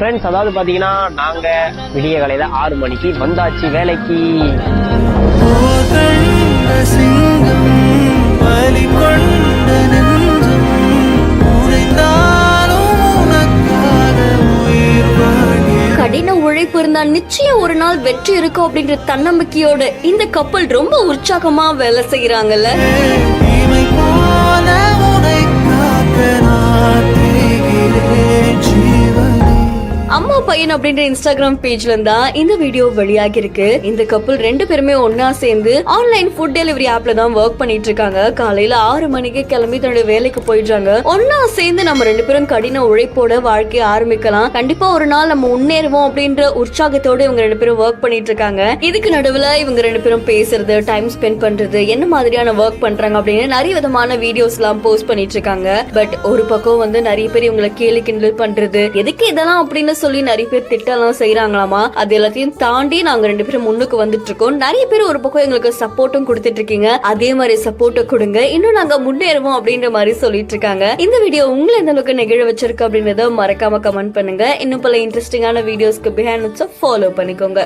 Friends, அதாவது பாத்தீங்கன்னா நாங்க விடிய காலையில 6 மணிக்கு வந்தாச்சு வேலைக்கு. கடின உழைப்பு இருந்தா நிச்சயம் ஒரு நாள் வெற்றி இருக்கும் அப்படின்ற தன்னம்பிக்கையோட இந்த கப்பல் ரொம்ப உற்சாகமா வேலை செய்யறாங்கல்ல. அம்மா பையன் அப்படின்ற இன்ஸ்டாகிராம் பேஜ்ல இருந்தா இந்த வீடியோ வெளியாகி இருக்கு. இந்த கப்பல் 2 பேருமே ஒன்னா சேர்ந்து ஆன்லைன் ஃபுட் டெலிவரி ஆப்ல தான் ஒர்க் பண்ணிட்டு இருக்காங்க. காலையில 6 மணிக்கு கிளம்பி தன்னுடைய வேலைக்கு போயிடுறாங்க. ஒன்னா சேர்ந்து நம்ம 2 பேரும் கடின உழைப்போட வாழ்க்கையை ஆரம்பிக்கலாம், கண்டிப்பா ஒரு நாள் நம்ம முன்னேறுவோம் அப்படின்ற உற்சாகத்தோட இவங்க 2 பேரும் ஒர்க் பண்ணிட்டு இருக்காங்க. இதுக்கு நடுவுல இவங்க 2 பேரும் பேசுறது, டைம் ஸ்பெண்ட் பண்றது, என்ன மாதிரியான ஒர்க் பண்றாங்க அப்படின்னு நிறைய விதமான வீடியோஸ் எல்லாம் போஸ்ட் பண்ணிட்டு இருக்காங்க. பட் ஒரு பக்கம் நிறைய பேர் இவங்களை கேலி கிண்டல் பண்றது, எதுக்கு இதெல்லாம் அப்படின்னு சொல்லி நிறைய பேர் திட்டலாம் செய்யறாங்களாமா. அது எல்லாத்தையும் தாண்டி நாங்க 2 பேரும் முன்னுக்கு வந்துட்டு இருக்கோம். நிறைய பேர் ஒரு பக்கம் எங்களுக்கு சப்போர்ட்டும் கொடுத்துட்டு இருக்கீங்க, அதே மாதிரி சப்போர்ட்டை கொடுங்க, இன்னும் நாங்க முன்னேறுவோம் அப்படின்ற மாதிரி சொல்லிட்டு இருக்காங்க. இந்த வீடியோ உங்களை எந்த அளவுக்கு நெகிழ வச்சிருக்கு அப்படின்றத மறக்காம கமெண்ட் பண்ணுங்க. இன்னும் பல இன்ட்ரெஸ்டிங்கான வீடியோஸ்க்கு பிஹைண்ட் ஃபாலோ பண்ணிக்கோங்க.